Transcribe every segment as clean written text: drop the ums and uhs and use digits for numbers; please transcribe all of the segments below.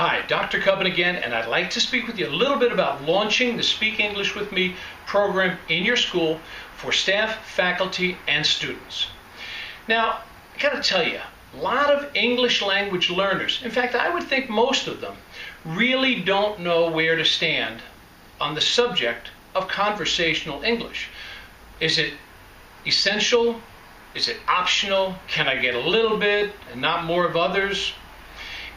Hi, Dr. Cubbin again, and I'd like to speak with you a little bit about launching the Speak English with Me program in your school for staff, faculty, and students. Now, I gotta tell you, a lot of English language learners, in fact, I would think most of them, really don't know where to stand on the subject of conversational English. Is it essential? Is it optional? Can I get a little bit and not more of others?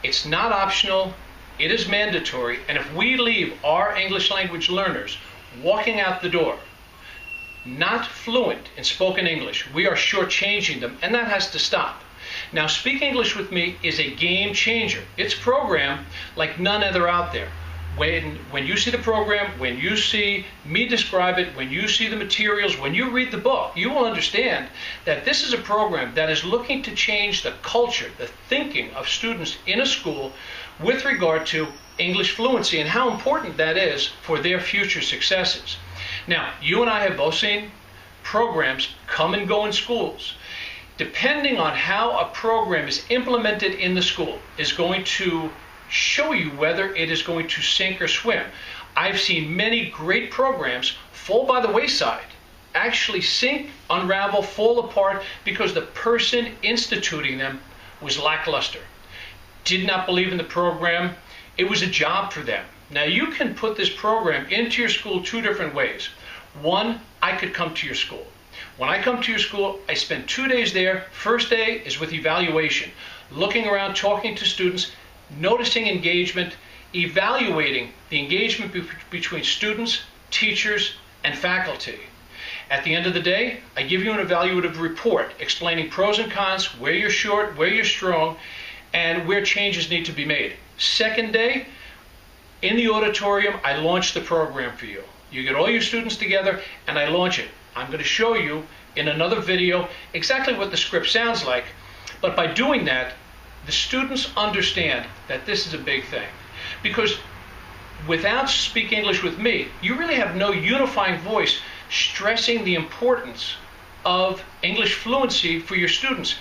It's not optional, it is mandatory, and if we leave our English language learners walking out the door not fluent in spoken English, we are shortchanging them, and that has to stop. Now, Speak English with Me is a game changer. It's a program like none other out there. When you see the program, when you see me describe it, when you see the materials, when you read the book, you will understand that this is a program that is looking to change the culture, the thinking of students in a school with regard to English fluency and how important that is for their future successes. Now, you and I have both seen programs come and go in schools. Depending on how a program is implemented in the school is going to show you whether it is going to sink or swim. I've seen many great programs fall by the wayside, actually sink, unravel, fall apart because the person instituting them was lackluster, did not believe in the program. It was a job for them. Now, you can put this program into your school two different ways. One, I could come to your school. When I come to your school, I spend 2 days there. First day is with evaluation, looking around, talking to students, noticing engagement, evaluating the engagement between students, teachers, and faculty. At the end of the day, I give you an evaluative report explaining pros and cons, where you're short, where you're strong, and where changes need to be made. Second day, in the auditorium, I launch the program for you. You get all your students together, and I launch it. I'm going to show you in another video exactly what the script sounds like, but by doing that, the students understand that this is a big thing. Because without Speak English with Me, you really have no unifying voice stressing the importance of English fluency for your students.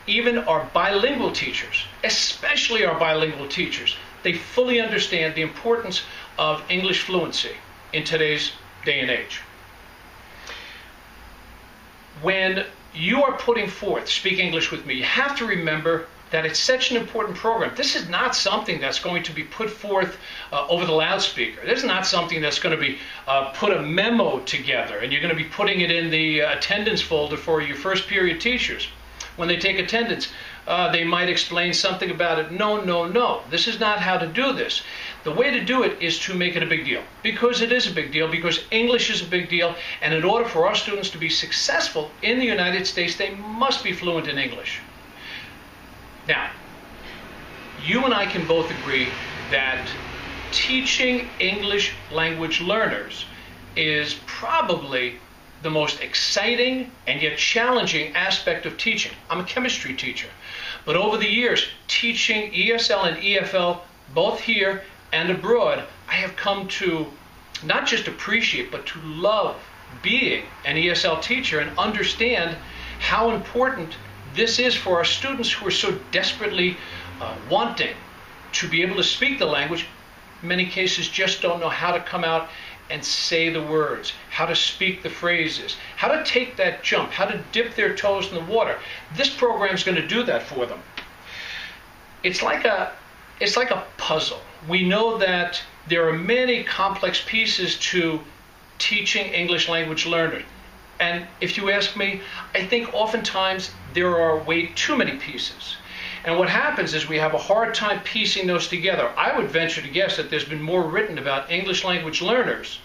Even our bilingual teachers, especially our bilingual teachers, they fully understand the importance of English fluency in today's day and age. When you are putting forth Speak English with Me, you have to remember that it's such an important program. This is not something that's going to be put forth over the loudspeaker. This is not something that's going to be put a memo together and you're going to be putting it in the attendance folder for your first period teachers. When they take attendance, they might explain something about it. No, no, no. This is not how to do this. The way to do it is to make it a big deal. Because it is a big deal, because English is a big deal, and in order for our students to be successful in the United States, they must be fluent in English. Now, you and I can both agree that teaching English language learners is probably the most exciting and yet challenging aspect of teaching. I'm a chemistry teacher, but over the years, teaching ESL and EFL, both here and abroad, I have come to not just appreciate, but to love being an ESL teacher and understand how important this is for our students who are so desperately wanting to be able to speak the language. In many cases, just don't know how to come out and say the words, how to speak the phrases, how to take that jump, how to dip their toes in the water. This program is going to do that for them. It's like a puzzle. We know that there are many complex pieces to teaching English language learners. And if you ask me, I think oftentimes there are way too many pieces. And what happens is we have a hard time piecing those together. I would venture to guess that there's been more written about English language learners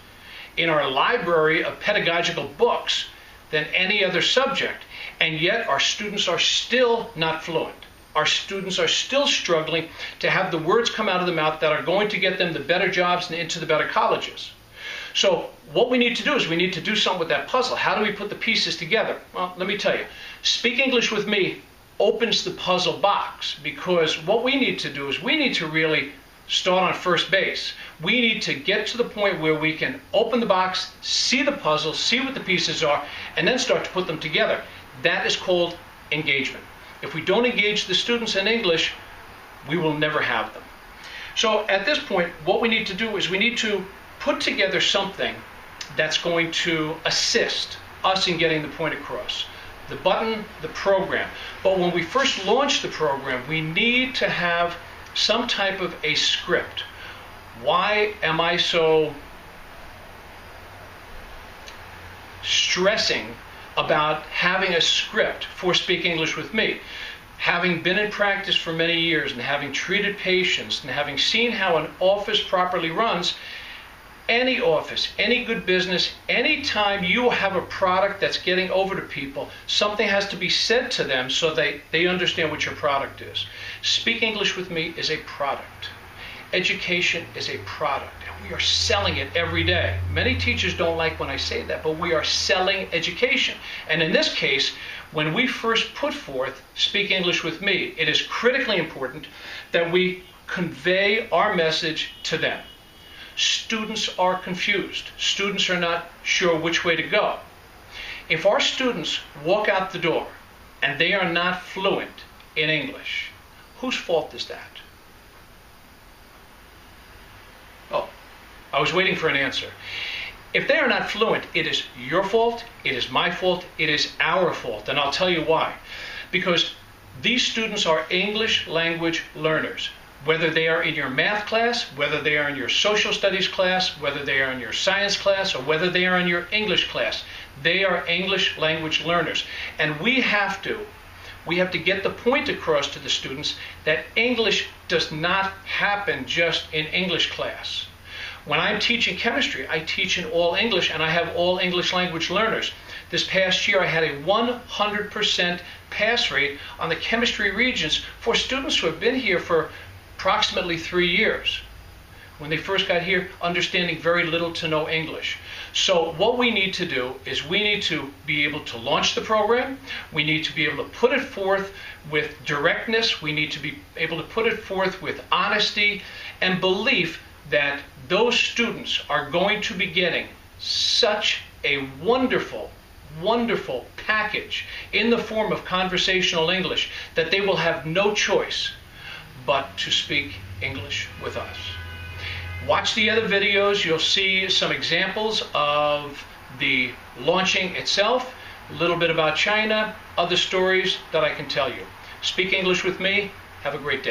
in our library of pedagogical books than any other subject. And yet our students are still not fluent. Our students are still struggling to have the words come out of the mouth that are going to get them the better jobs and into the better colleges. So what we need to do is we need to do something with that puzzle. How do we put the pieces together? Well, let me tell you. Speak English with Me opens the puzzle box, because what we need to do is we need to really start on first base. We need to get to the point where we can open the box, see the puzzle, see what the pieces are, and then start to put them together. That is called engagement. If we don't engage the students in English, we will never have them. So at this point, what we need to do is we need to put together something that's going to assist us in getting the point across. The button, the program. But when we first launch the program, we need to have some type of a script. Why am I so stressing about having a script for Speak English with Me? Having been in practice for many years and having treated patients and having seen how an office properly runs, any office, any good business, anytime you have a product that's getting over to people, something has to be said to them so they understand what your product is. Speak English with Me is a product. Education is a product, and we are selling it every day. Many teachers don't like when I say that, but we are selling education. And in this case, when we first put forth Speak English with Me, it is critically important that we convey our message to them. Students are confused. Students are not sure which way to go. If our students walk out the door and they are not fluent in English, whose fault is that? Oh, I was waiting for an answer. If they are not fluent, it is your fault, it is my fault, it is our fault, and I'll tell you why. Because these students are English language learners. Whether they are in your math class, whether they are in your social studies class, whether they are in your science class, or whether they are in your English class, they are English language learners. And we have to get the point across to the students that English does not happen just in English class. When I'm teaching chemistry, I teach in all English, and I have all English language learners. This past year, I had a 100% pass rate on the chemistry regions for students who have been here for approximately 3 years. When they first got here, understanding very little to no English. So what we need to do is we need to be able to launch the program. We need to be able to put it forth with directness. We need to be able to put it forth with honesty and belief that those students are going to be getting such a wonderful, wonderful package in the form of conversational English that they will have no choice but to speak English with us. Watch the other videos. You'll see some examples of the launching itself, a little bit about China, other stories that I can tell you. Speak English with Me. Have a great day.